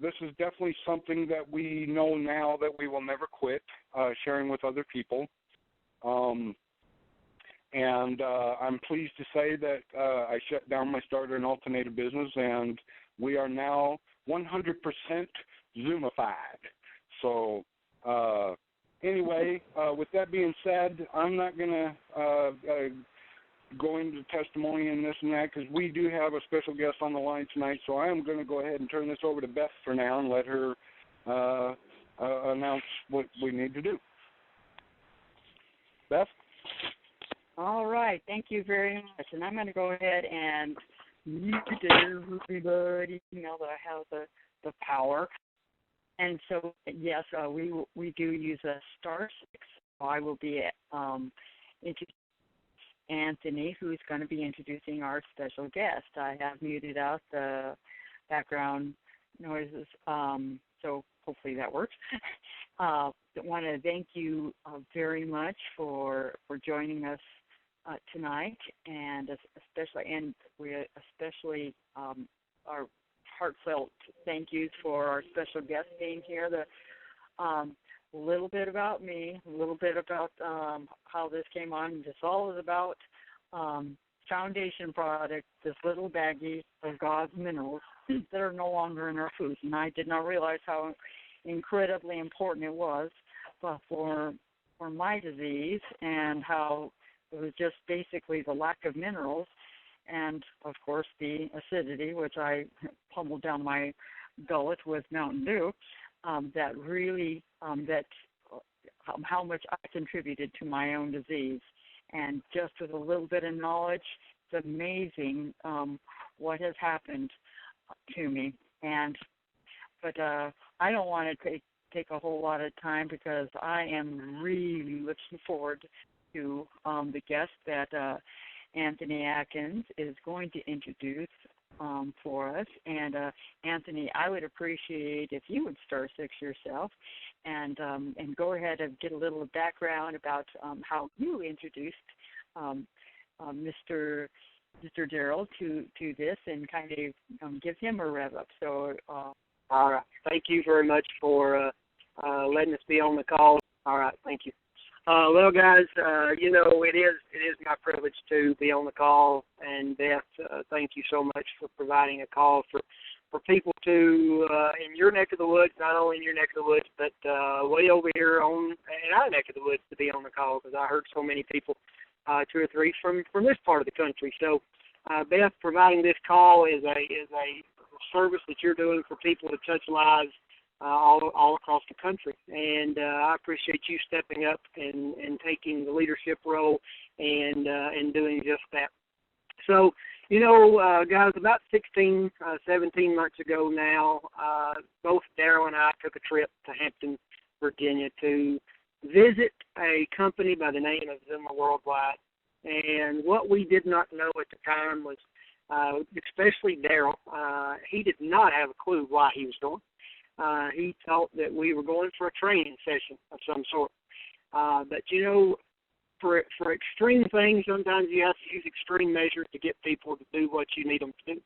this is definitely something that we know now that we will never quit sharing with other people. And I'm pleased to say that I shut down my starter and alternator business, and we are now 100% Xoomified. So anyway, with that being said, I'm not going to go into testimony and this and that because we do have a special guest on the line tonight. So I am going to go ahead and turn this over to Beth for now and let her announce what we need to do. Beth? All right. Thank you very much. And I'm going to go ahead and you everybody know that I have the power. And so, yes, we do use a star 6. I will be introducing Anthony, who's going to be introducing our special guest. I have muted out the background noises, so hopefully that works. I want to thank you very much for joining us tonight, and we especially our heartfelt thank yous for our special guest being here. A little bit about me, a little bit about how this came on. This all is about foundation product, this little baggie of God's minerals that are no longer in our food. And I did not realize how incredibly important it was for my disease, and how it was just basically the lack of minerals and, of course, the acidity, which I pummeled down my gullet with Mountain Dew, that really, how much I contributed to my own disease. And just with a little bit of knowledge, it's amazing what has happened to me. But I don't want to take a whole lot of time because I am really looking forward to the guest that Anthony Atkins is going to introduce for us. And Anthony, I would appreciate if you would star 6 yourself and go ahead and get a little background about how you introduced Mr. Darrell to this, and kind of give him a rev up. So, all right. Thank you very much for letting us be on the call. All right. Thank you. Well, guys, it is my privilege to be on the call, and Beth, thank you so much for providing a call for people to, in your neck of the woods, not only in your neck of the woods, but way over here in our neck of the woods to be on the call, because I heard so many people, 2 or 3 from this part of the country. So, Beth, providing this call is a service that you're doing for people to touch lives all across the country, and I appreciate you stepping up and taking the leadership role and doing just that. So, guys, about 16, 17 months ago now, both Darrell and I took a trip to Hampton, Virginia to visit a company by the name of Xooma Worldwide. And what we did not know at the time was, especially Darrell, he did not have a clue why he was going. He thought that we were going for a training session of some sort. But, for extreme things, sometimes you have to use extreme measures to get people to do what you need them to do.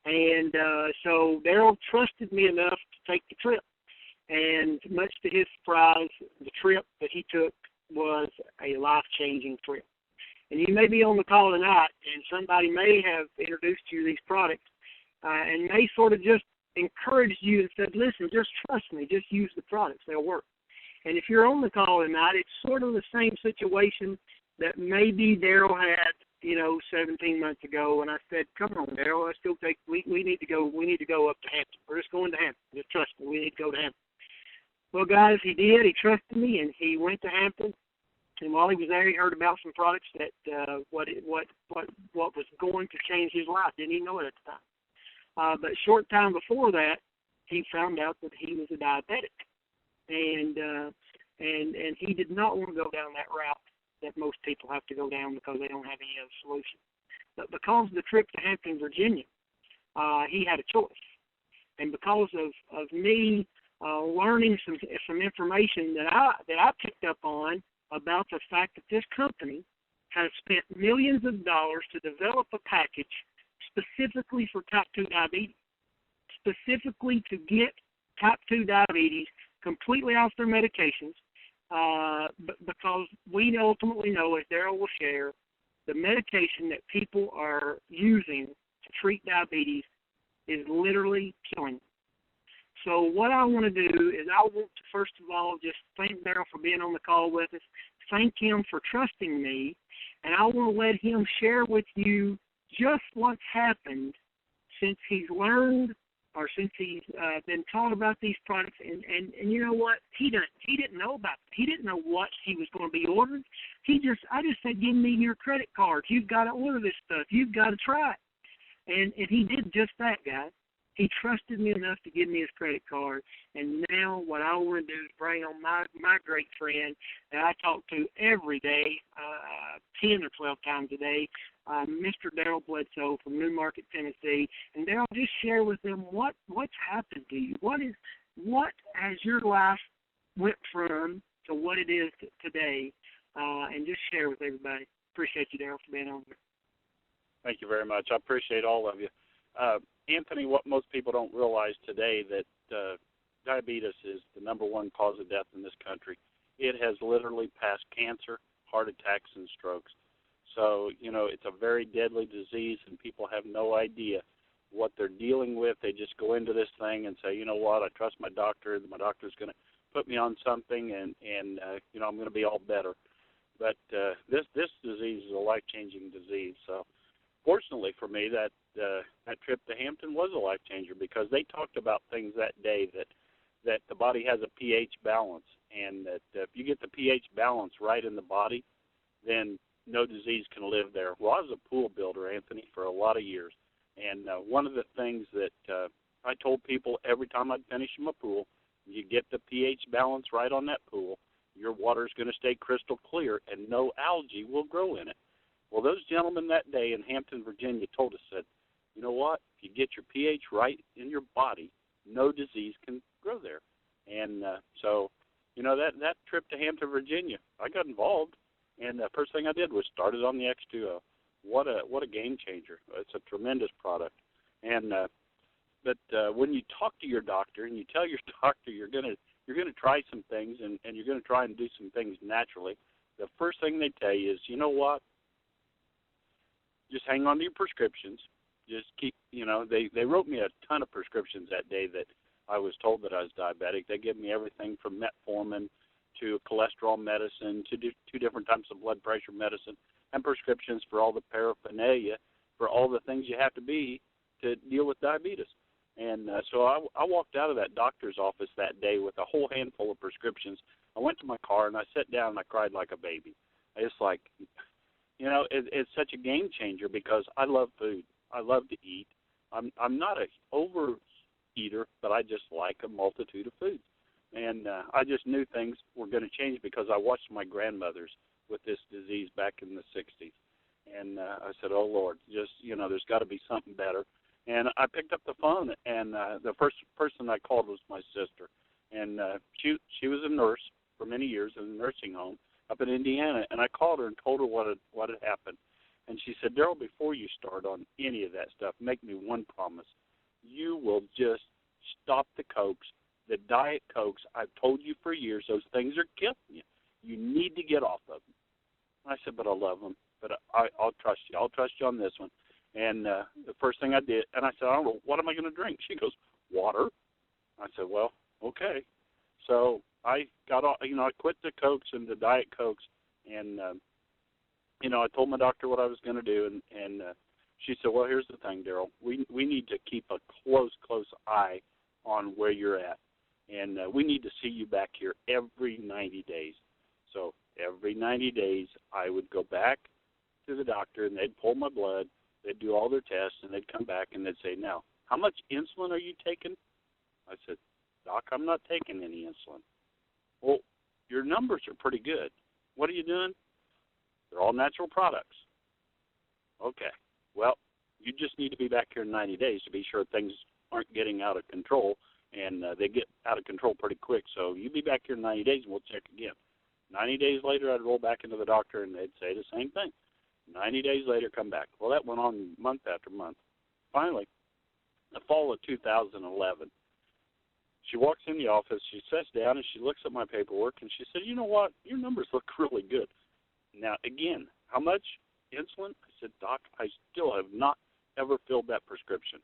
And so Darrell trusted me enough to take the trip. And much to his surprise, the trip that he took was a life-changing trip. And you may be on the call tonight, and somebody may have introduced you to these products and may sort of just encouraged you and said, listen, just trust me, just use the products, they'll work. And if you're on the call tonight, it's sort of the same situation that maybe Darrell had, 17 months ago, and I said, come on, Darrell, we need to go up to Hampton. We're just going to Hampton. Just trust me, we need to go to Hampton. Well, guys, he did. He trusted me, and he went to Hampton. And while he was there, he heard about some products that what was going to change his life. Didn't even know it at the time. But a short time before that, he found out that he was a diabetic, and he did not want to go down that route that most people have to go down because they don't have any other solution. But because of the trip to Hampton, Virginia, he had a choice, and because of me learning some information that I picked up on about the fact that this company has spent millions of dollars to develop a package specifically for type 2 diabetes. specifically to get type 2 diabetes completely off their medications, because we ultimately know, as Darrell will share, the medication that people are using to treat diabetes is literally killing them. So what I want to do is I want to, first of all, just thank Darrell for being on the call with us, thank him for trusting me, and I want to let him share with you just what's happened since he's learned or since he's been taught about these products. And you know what? He didn't know about it. He didn't know what he was going to be ordering. I just said, give me your credit cards. You've got to order this stuff. You've got to try it. And he did just that, guys. He trusted me enough to give me his credit card, and now what I want to do is bring on my great friend that I talk to every day, 10 or 12 times a day, Mr. Darrell Bledsoe from New Market, Tennessee. And Darrell, just share with them what's happened to you. What has your life went from to what it is today, and just share with everybody. Appreciate you, Darrell, for being on here. Thank you very much. I appreciate all of you. Anthony, what most people don't realize today, that diabetes is the number one cause of death in this country. It has literally passed cancer, heart attacks, and strokes. So, it's a very deadly disease, and people have no idea what they're dealing with. They just go into this thing and say, you know what, I trust my doctor. My doctor's going to put me on something, and I'm going to be all better. But this disease is a life-changing disease. So, fortunately for me, that trip to Hampton was a life changer, because they talked about things that day that the body has a pH balance, and that if you get the pH balance right in the body, then no disease can live there. Well, I was a pool builder, Anthony, for a lot of years, and one of the things that I told people every time I'd finish my pool, you get the pH balance right on that pool, your water's going to stay crystal clear, and no algae will grow in it. Well, those gentlemen that day in Hampton, Virginia, told us, said, you know what, if you get your pH right in your body, no disease can grow there. And so, that trip to Hampton, Virginia, I got involved, and the first thing I did was started on the X2O. What a game changer. It's a tremendous product. And but when you talk to your doctor and you tell your doctor you're gonna try some things, and you're going to try and do some things naturally, the first thing they tell you is, you know what, just hang on to your prescriptions. Just keep, they wrote me a ton of prescriptions that day that I was told that I was diabetic. They gave me everything from metformin to cholesterol medicine to 2 different types of blood pressure medicine, and prescriptions for all the paraphernalia, for all the things you have to be to deal with diabetes. And so I walked out of that doctor's office that day with a whole handful of prescriptions. I went to my car, and I sat down, and I cried like a baby. It's like, it's such a game changer, because I love food. I love to eat. I'm not an overeater, but I just like a multitude of foods. And I just knew things were going to change, because I watched my grandmothers with this disease back in the 60s. And I said, oh, Lord, just, there's got to be something better. And I picked up the phone, and the first person I called was my sister. And she was a nurse for many years in a nursing home up in Indiana. And I called her and told her what had happened. And she said, Darrell, before you start on any of that stuff, make me one promise. You will just stop the Cokes, the Diet Cokes. I've told you for years, those things are killing you. You need to get off of them. I said, but I love them. But I'll trust you. I'll trust you on this one. And the first thing I did, and I said, I don't know, what am I going to drink? She goes, water. I said, well, okay. So I got off, I quit the Cokes and the Diet Cokes, and I told my doctor what I was going to do, and she said, well, here's the thing, Darrell. We need to keep a close eye on where you're at, and we need to see you back here every 90 days. So every 90 days I would go back to the doctor, and they'd pull my blood, they'd do all their tests, and they'd come back, and they'd say, now, how much insulin are you taking? I said, Doc, I'm not taking any insulin. Well, your numbers are pretty good. What are you doing? They're all natural products. Okay. Well, you just need to be back here in 90 days to be sure things aren't getting out of control, and they get out of control pretty quick. So you be back here in 90 days, and we'll check again. 90 days later, I'd roll back into the doctor, and they'd say the same thing. 90 days later, come back. Well, that went on month after month. Finally, the fall of 2011. She walks in the office, she sits down, and she looks at my paperwork, and she said, you know what, your numbers look really good. Now, again, how much insulin? I said, Doc, I still have not ever filled that prescription.